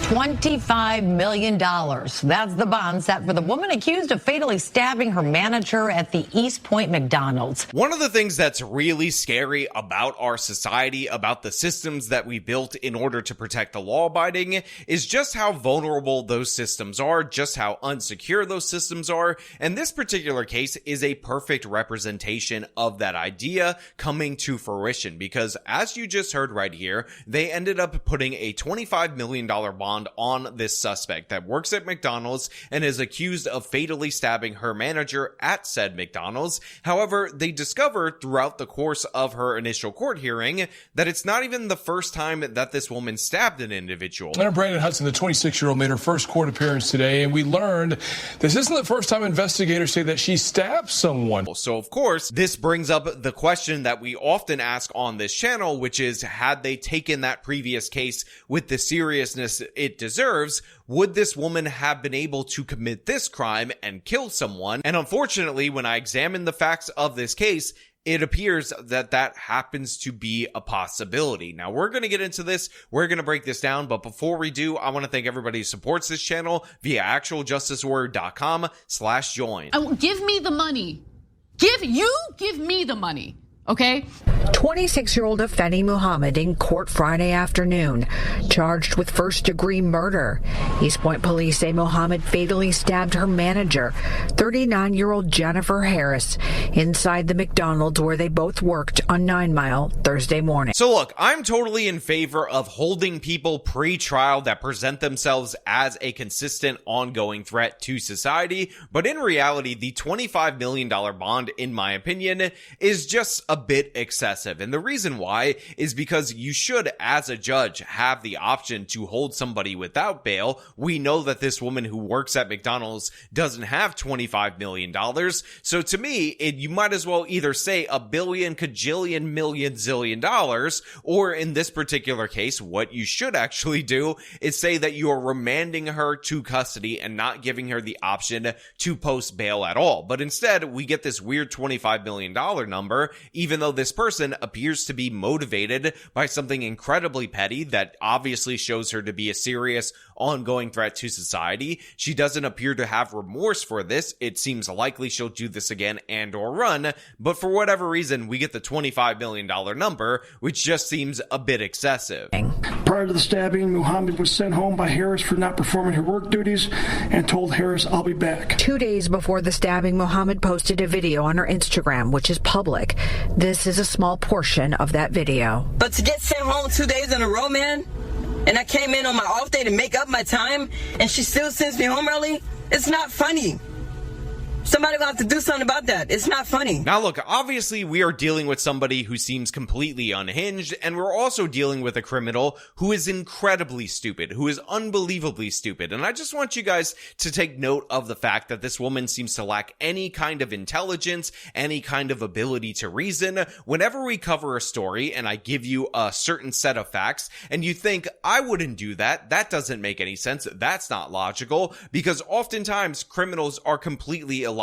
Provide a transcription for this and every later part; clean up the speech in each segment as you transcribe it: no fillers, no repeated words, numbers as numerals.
$25 million. That's the bond set for the woman accused of fatally stabbing her manager at the East Point McDonald's. One of the things that's really scary about our society, about the systems that we built in order to protect the law-abiding, is just how vulnerable those systems are, just how unsecure those systems are. And this particular case is a perfect representation of that idea coming to fruition, because as you just heard right here, they ended up putting a $25 million bond on this suspect that works at McDonald's and is accused of fatally stabbing her manager at said McDonald's. However, they discovered throughout the course of her initial court hearing that it's not even the first time that this woman stabbed an individual. Brandon Hudson, the 26-year-old, made her first court appearance today, and we learned this isn't the first time investigators say that she stabbed someone. So, of course, this brings up the question that we often ask on this channel, which is, had they taken that previous case with the seriousness it deserves, would this woman have been able to commit this crime and kill someone? And unfortunately, when I examine the facts of this case, it appears that that happens to be a possibility. Now, we're going to get into this. We're going to break this down. But before we do, I want to thank everybody who supports this channel via actualjusticewarrior.com/join. Give me the money. Give me the money. Okay. 26-year-old Afeni Muhammad in court Friday afternoon, charged with first-degree murder. East Point police say Muhammad fatally stabbed her manager, 39-year-old Jennifer Harris, inside the McDonald's where they both worked on 9 Mile Thursday morning. So look, I'm totally in favor of holding people pre-trial that present themselves as a consistent, ongoing threat to society, but in reality, the $25 million bond, in my opinion, is just a bit excessive. And the reason why is because you should, as a judge, have the option to hold somebody without bail. We know that this woman who works at McDonald's doesn't have $25 million. So to me, you might as well either say a billion, cajillion, million, zillion dollars, or in this particular case, what you should actually do is say that you are remanding her to custody and not giving her the option to post bail at all. But instead, we get this weird $25 million number, even though this person appears to be motivated by something incredibly petty that obviously shows her to be a serious, ongoing threat to society. She doesn't appear to have remorse for this. It seems likely she'll do this again and or run, but for whatever reason, we get the $25 million number, which just seems a bit excessive. Prior to the stabbing, Muhammad was sent home by Harris for not performing her work duties and told Harris, "I'll be back." 2 days before the stabbing, Muhammad posted a video on her Instagram, which is public. This is a small portion of that video. But to get sent home 2 days in a row, man, and I came in on my off day to make up my time, and she still sends me home early, it's not funny. Somebody will have to do something about that. It's not funny. Now look, obviously we are dealing with somebody who seems completely unhinged, and we're also dealing with a criminal who is incredibly stupid, who is unbelievably stupid. And I just want you guys to take note of the fact that this woman seems to lack any kind of intelligence, any kind of ability to reason. Whenever we cover a story and I give you a certain set of facts and you think, I wouldn't do that, that doesn't make any sense, that's not logical, because oftentimes criminals are completely illogical.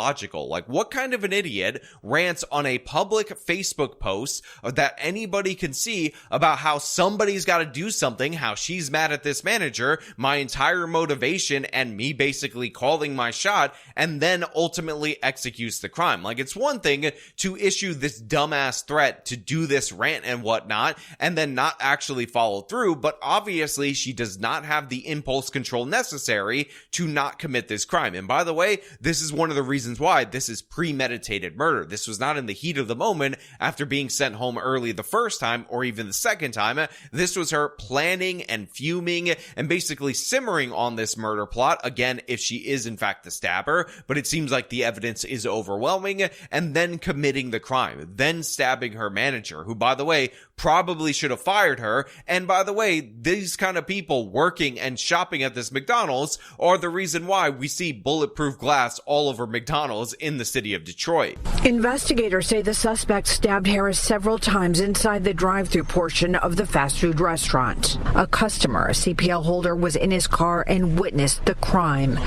Like, what kind of an idiot rants on a public Facebook post that anybody can see about how somebody's got to do something, how she's mad at this manager, my entire motivation, and me basically calling my shot, and then ultimately executes the crime? Like, it's one thing to issue this dumbass threat to do this rant and whatnot, and then not actually follow through, but obviously she does not have the impulse control necessary to not commit this crime. And by the way, this is one of the reasons why this is premeditated murder. This was not in the heat of the moment after being sent home early the first time or even the second time. This was her planning and fuming and basically simmering on this murder plot. Again, if she is in fact the stabber, but it seems like the evidence is overwhelming, and then committing the crime, then stabbing her manager, who, by the way, probably should have fired her. And by the way, these kind of people working and shopping at this McDonald's are the reason why we see bulletproof glass all over McDonald's McDonald's in the city of Detroit. Investigators say the suspect stabbed Harris several times inside the drive-thru portion of the fast food restaurant. A customer, a CPL holder, was in his car and witnessed the crime.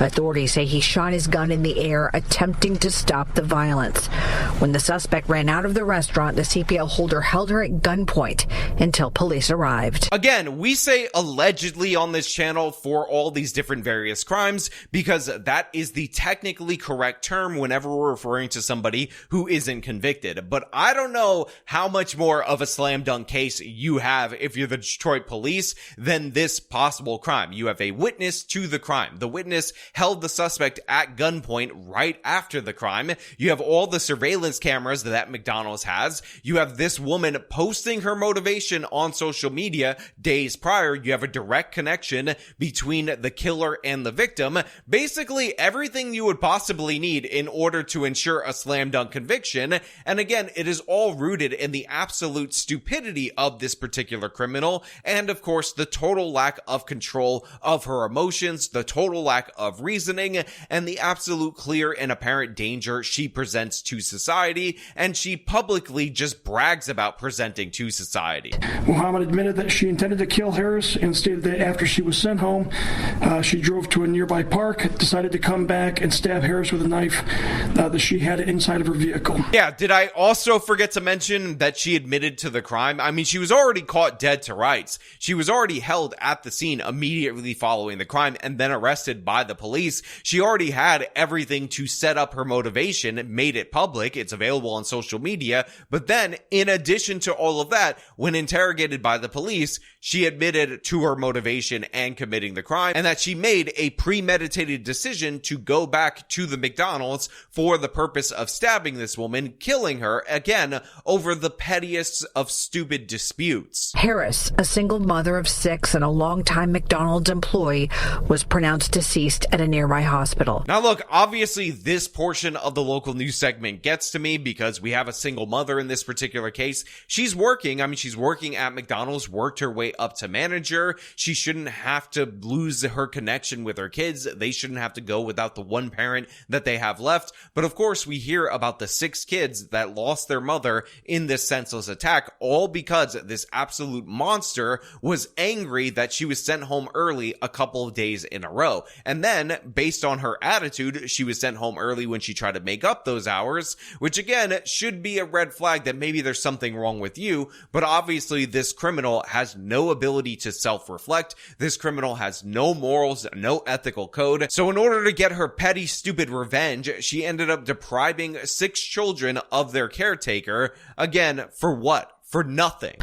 Authorities say he shot his gun in the air, attempting to stop the violence. When the suspect ran out of the restaurant, the CPL holder held her at gunpoint until police arrived. Again, we say allegedly on this channel for all these different various crimes because that is the technically correct term whenever we're referring to somebody who isn't convicted. But I don't know how much more of a slam dunk case you have if you're the Detroit police than this possible crime. You have a witness to the crime. The witness held the suspect at gunpoint right after the crime. You have all the surveillance cameras that McDonald's has. You have this woman posting her motivation on social media days prior. You have a direct connection between the killer and the victim. Basically everything you would possibly need in order to ensure a slam dunk conviction. And again, it is all rooted in the absolute stupidity of this particular criminal and of course the total lack of control of her emotions, the total lack of reasoning, and the absolute clear and apparent danger she presents to society, and she publicly just brags about presenting to society. Muhammad admitted that she intended to kill Harris and stated that after she was sent home, she drove to a nearby park, decided to come back and stab Harris with a knife that she had inside of her vehicle. Yeah, did I also forget to mention that she admitted to the crime? I mean, she was already caught dead to rights. She was already held at the scene immediately following the crime and then arrested by the police. She already had everything to set up her motivation, made it public. It's available on social media. But then, in addition to all of that, when interrogated by the police, she admitted to her motivation and committing the crime, and that she made a premeditated decision to go back to the McDonald's for the purpose of stabbing this woman, killing her, again, over the pettiest of stupid disputes. Harris, a single mother of 6 and a longtime McDonald's employee, was pronounced deceased at a nearby hospital. Now look, obviously this portion of the local news segment gets to me because we have a single mother in this particular case. She's working at McDonald's, worked her way up to manager. She shouldn't have to lose her connection with her kids. They shouldn't have to go without the one parent that they have left. But of course, we hear about the 6 kids that lost their mother in this senseless attack, all because this absolute monster was angry that she was sent home early a couple of days in a row. And then, based on her attitude, she was sent home early when she tried to make up those hours, which again, should be a red flag that maybe there's something wrong with you. But obviously, this criminal has no ability to self-reflect. This criminal has no morals, no ethical code. So in order to get her petty, stupid revenge, she ended up depriving 6 children of their caretaker. Again, for what? For nothing.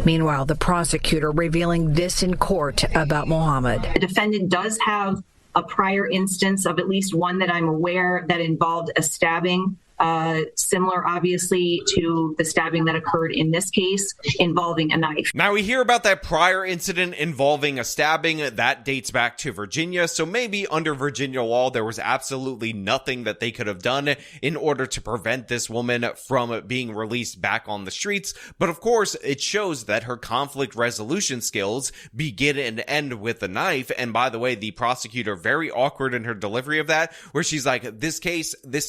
Meanwhile, the prosecutor revealing this in court about Muhammad. The defendant does have a prior instance of at least one that I'm aware that involved a stabbing, similar obviously to the stabbing that occurred in this case involving a knife. Now we hear about that prior incident involving a stabbing that dates back to Virginia. So maybe under Virginia law, there was absolutely nothing that they could have done in order to prevent this woman from being released back on the streets. But of course, it shows that her conflict resolution skills begin and end with a knife. And by the way, the prosecutor, very awkward in her delivery of that, where she's like, this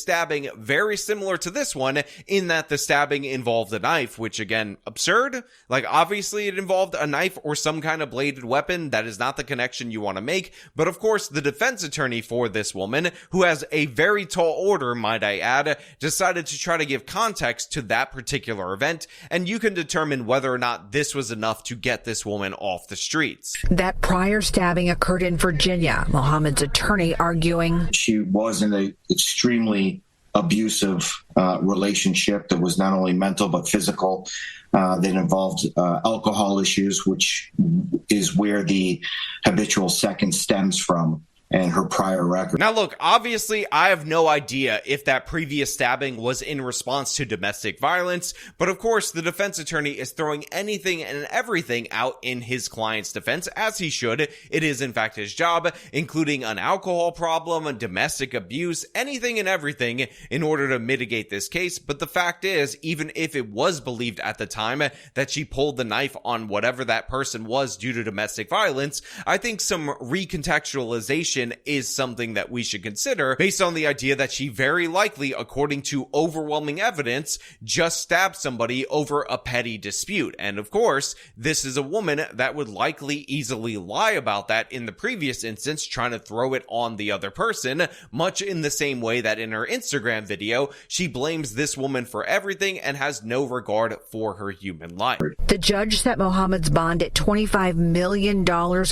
stabbing, very similar to this one in that the stabbing involved a knife, which again, absurd. Like obviously it involved a knife or some kind of bladed weapon. That is not the connection you want to make. But of course, the defense attorney for this woman, who has a very tall order, might I add, decided to try to give context to that particular event. And you can determine whether or not this was enough to get this woman off the streets. That prior stabbing occurred in Virginia. Muhammad's attorney arguing she was in an extremely abusive relationship that was not only mental but physical, that involved alcohol issues, which is where the habitual second stems from, and her prior record. Now look, obviously I have no idea if that previous stabbing was in response to domestic violence, but of course the defense attorney is throwing anything and everything out in his client's defense, as he should. It is in fact his job, including an alcohol problem, a domestic abuse, anything and everything in order to mitigate this case. But the fact is, even if it was believed at the time that she pulled the knife on whatever that person was due to domestic violence, I think some recontextualization situation is something that we should consider based on the idea that she very likely, according to overwhelming evidence, just stabbed somebody over a petty dispute. And of course, this is a woman that would likely easily lie about that in the previous instance, trying to throw it on the other person, much in the same way that in her Instagram video, she blames this woman for everything and has no regard for her human life. The judge set Mohammed's bond at $25 million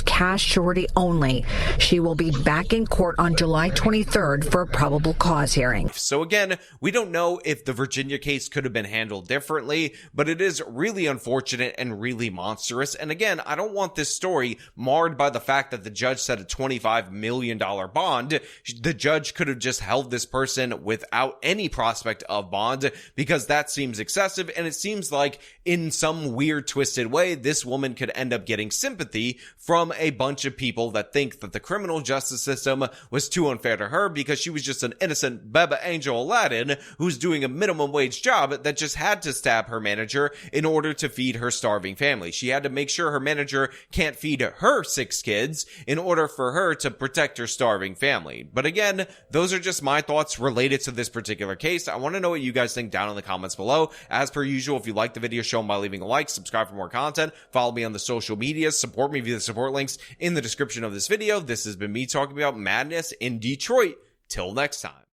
cash surety only. She will be back in court on July 23rd for a probable cause hearing. So again, we don't know if the Virginia case could have been handled differently, but it is really unfortunate and really monstrous. And again, I don't want this story marred by the fact that the judge set a $25 million bond. The judge could have just held this person without any prospect of bond, because that seems excessive, and it seems like in some weird twisted way, this woman could end up getting sympathy from a bunch of people that think that the criminal justice system was too unfair to her because she was just an innocent Beba Angel Aladdin who's doing a minimum wage job that just had to stab her manager in order to feed her starving family. She had to make sure her manager can't feed her 6 kids in order for her to protect her starving family. But again, those are just my thoughts related to this particular case. I want to know what you guys think down in the comments below. As per usual, if you like the video, show them by leaving a like, subscribe for more content, follow me on the social medias, support me via the support links in the description of this video. This has been me talking about madness in Detroit. Till next time.